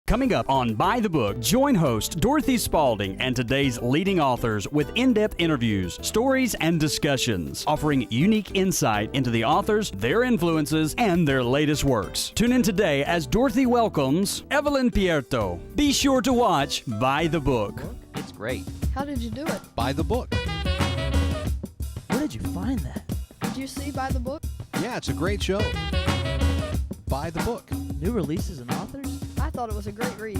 Coming up on By the Book, join host Dorothy Spalding and today's leading authors with in-depth interviews, stories, and discussions, offering unique insight into the authors, their influences, and their latest works. Tune in today as Dorothy welcomes Evelyn Puerto. Be sure to watch By the Book. It's great. How did you do it? By the book. Where did you find that? Did you see By the Book? Yeah, it's a great show. By the book. New releases and authors? I thought it was a great read.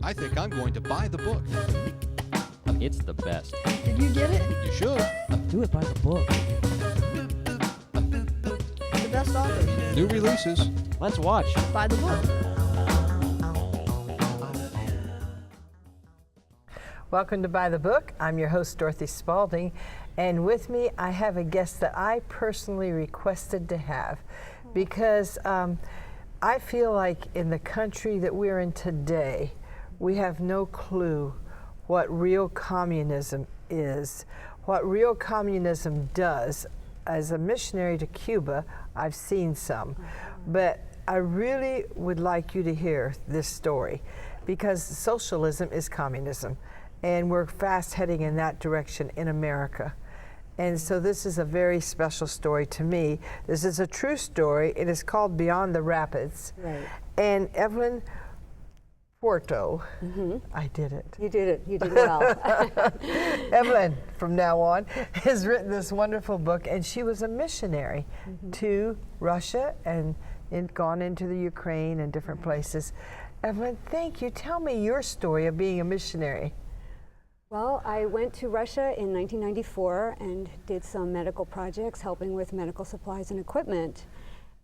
I think I'm going to buy the book. It's the best. Did you get it? You should. Do it by the book. The best authors. New releases. Let's watch. By the Book. Welcome to By the Book. I'm your host, Dorothy Spalding, and with me I have a guest that I personally requested to have because I feel like in the country that we're in today, we have no clue what real communism is, what real communism does. As a missionary to Cuba, I've seen some, but I really would like you to hear this story because socialism is communism. And we're fast heading in that direction in America. And so this is a very special story to me. This is a true story. It is called Beyond the Rapids. Right. And Evelyn Puerto, Mm-hmm. I did it. You did it. You did well. Evelyn, from now on, has written this wonderful book, and she was a missionary to Russia and gone into the Ukraine and different places. Evelyn, thank you. Tell me your story of being a missionary. Well, I went to Russia in 1994 and did some medical projects, helping with medical supplies and equipment.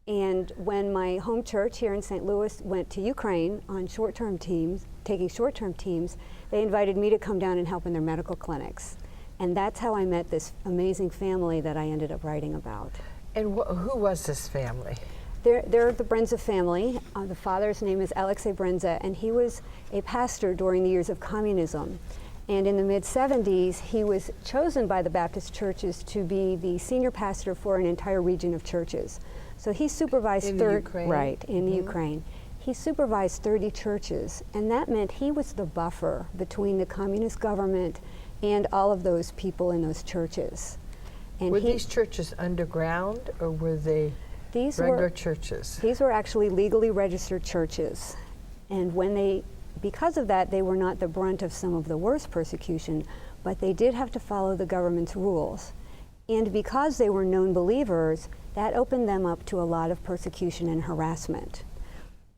And when my home church here in St. Louis went to Ukraine on short-term teams, taking short-term teams, they invited me to come down and help in their medical clinics. And that's how I met this amazing family that I ended up writing about. And who was this family? They're the Brenza family. The father's name is Alexei Brenza, and he was a pastor during the years of communism. And in the mid-70s, he was chosen by the Baptist churches to be the senior pastor for an entire region of churches. So he supervised in the Ukraine? Right, in the Ukraine. He supervised 30 churches, and that meant he was the buffer between the communist government and all of those people in those churches. And Were these churches underground, or were they regular churches? These were actually legally registered churches. And because of that, they were not the brunt of some of the worst persecution, but they did have to follow the government's rules. And because they were known believers, that opened them up to a lot of persecution and harassment.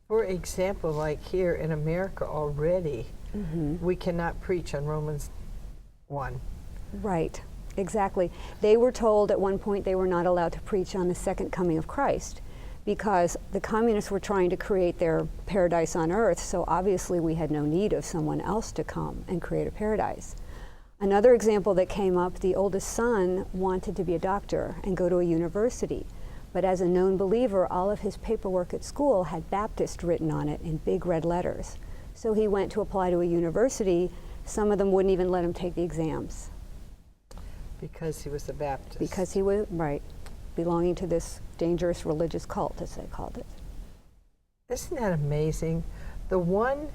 For example, like here in America already, we cannot preach on Romans 1. Right, exactly. They were told at one point they were not allowed to preach on the second coming of Christ, because the communists were trying to create their paradise on earth, so obviously we had no need of someone else to come and create a paradise. Another example that came up, the oldest son wanted to be a doctor and go to a university, but as a known believer, all of his paperwork at school had Baptist written on it in big red letters. So he went to apply to a university. Some of them wouldn't even let him take the exams. Because he was a Baptist. Because he was, right, belonging to this dangerous religious cult, as they called it. Isn't that amazing? The one,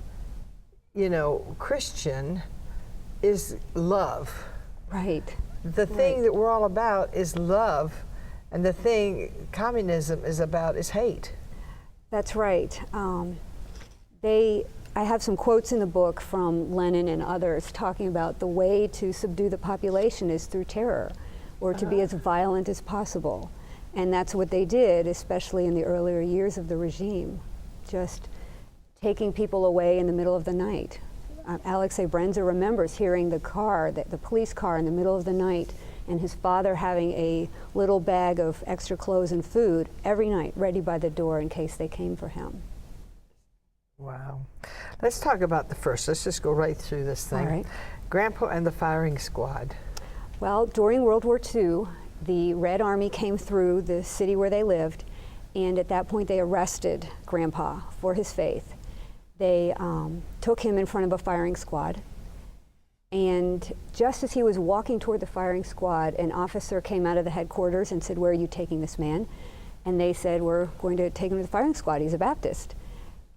Christian is love. Right. The thing that we're all about is love, and the thing communism is about is hate. That's right. I have some quotes in the book from Lenin and others talking about the way to subdue the population is through terror, or to be as violent as possible. And that's what they did, especially in the earlier years of the regime, just taking people away in the middle of the night. Alexei Brenza remembers hearing the police car in the middle of the night, and his father having a little bag of extra clothes and food every night ready by the door in case they came for him. Wow. Let's talk about the first. Let's just go right through this thing. All right. Grandpa and the firing squad. Well, during World War II, the Red Army came through the city where they lived, and at that point they arrested Grandpa for his faith. They took him in front of a firing squad, and just as he was walking toward the firing squad, an officer came out of the headquarters and said, "Where are you taking this man?" And they said, "We're going to take him to the firing squad. He's a Baptist."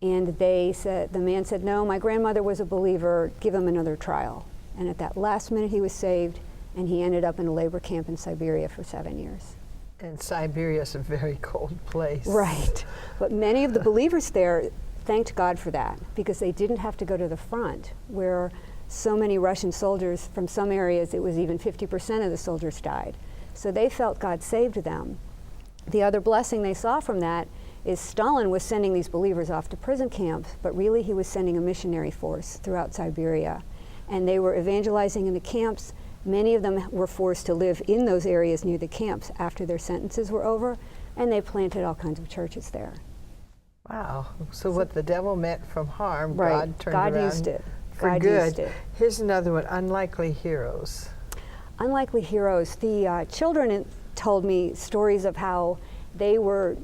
And the man said, no, my grandmother was a believer, give him another trial. And at that last minute he was saved, and he ended up in a labor camp in Siberia for 7 years. And Siberia is a very cold place. Right. But many of the believers there thanked God for that, because they didn't have to go to the front, where so many Russian soldiers, from some areas it was even 50% of the soldiers died. So they felt God saved them. The other blessing they saw from that is Stalin was sending these believers off to prison camps, but really he was sending a missionary force throughout Siberia. And they were evangelizing in the camps. Many of them were forced to live in those areas near the camps after their sentences were over, and they planted all kinds of churches there. Wow. So what the devil meant from harm, Right. God turned God around used it. for God good. used it. Here's another one, unlikely heroes. Unlikely heroes. The children told me stories of how they were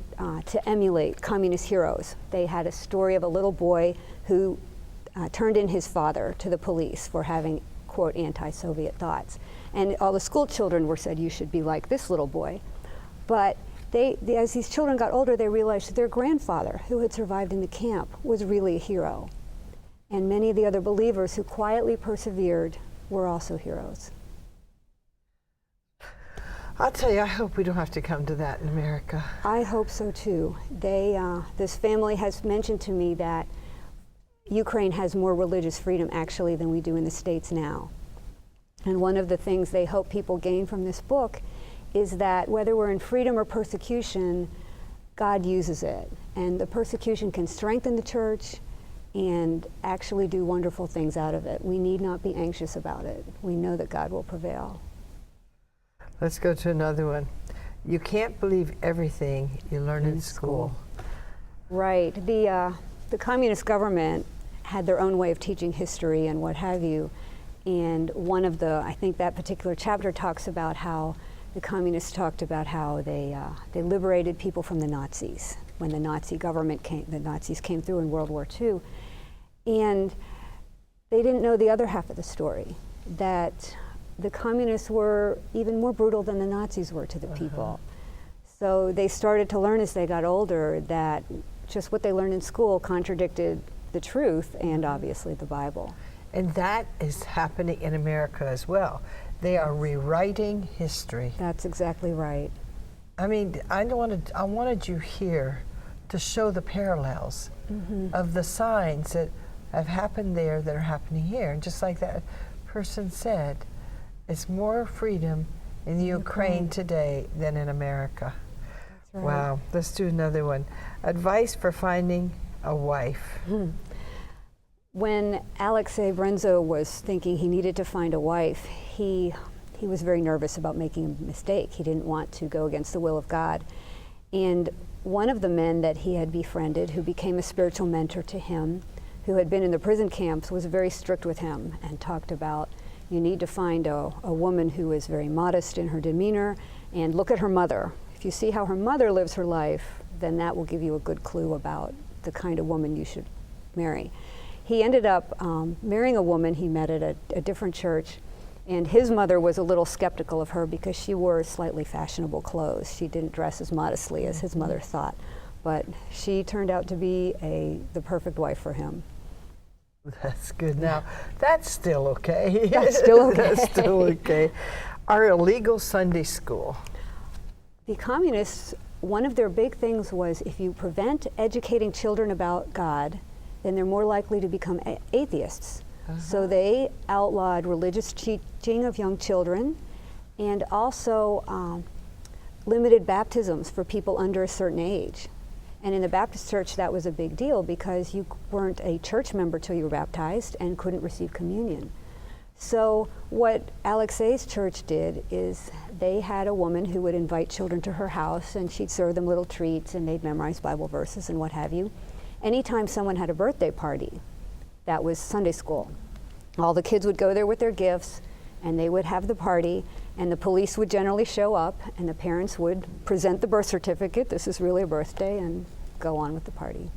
to emulate communist heroes. They had a story of a little boy who turned in his father to the police for having, quote, anti-Soviet thoughts. And all the school children were said, you should be like this little boy. But as these children got older, they realized that their grandfather, who had survived in the camp, was really a hero. And many of the other believers who quietly persevered were also heroes. I'll tell you, I hope we don't have to come to that in America. I hope so too. This family has mentioned to me that Ukraine has more religious freedom actually than we do in the States now. And one of the things they hope people gain from this book is that whether we're in freedom or persecution, God uses it. And the persecution can strengthen the church and actually do wonderful things out of it. We need not be anxious about it. We know that God will prevail. Let's go to another one. You can't believe everything you learn in school. Right. The communist government had their own way of teaching history and what have you. And I think that particular chapter talks about how the communists talked about how they liberated people from the Nazis when the Nazi government the Nazis came through in World War II. And they didn't know the other half of the story, that the communists were even more brutal than the Nazis were to the people. So they started to learn as they got older that just what they learned in school contradicted the truth and obviously the Bible. And that is happening in America as well. They are rewriting history. That's exactly right. I mean, I wanted you here to show the parallels of the signs that have happened there that are happening here. And just like that person said, it's more freedom in the Ukraine today than in America. That's right. Wow. Let's do another one. Advice for finding a wife. When Alexei Brenzo was thinking he needed to find a wife, he was very nervous about making a mistake. He didn't want to go against the will of God. And one of the men that he had befriended, who became a spiritual mentor to him, who had been in the prison camps, was very strict with him and talked about, you need to find a woman who is very modest in her demeanor, and look at her mother. If you see how her mother lives her life, then that will give you a good clue about the kind of woman you should marry. He ended up marrying a woman he met at a different church, and his mother was a little skeptical of her because she wore slightly fashionable clothes. She didn't dress as modestly as his mother thought, but she turned out to be the perfect wife for him. That's good. Now, that's still okay. That's still okay. That's still okay. Our illegal Sunday school. The communists, one of their big things was if you prevent educating children about God, then they're more likely to become atheists. So they outlawed religious teaching of young children and also limited baptisms for people under a certain age. And in the Baptist church, that was a big deal because you weren't a church member till you were baptized and couldn't receive communion. So what Alexei's church did is they had a woman who would invite children to her house, and she'd serve them little treats and they'd memorize Bible verses and what have you. Anytime someone had a birthday party, that was Sunday school. All the kids would go there with their gifts and they would have the party, and the police would generally show up and the parents would present the birth certificate, this is really a birthday, and go on with the party.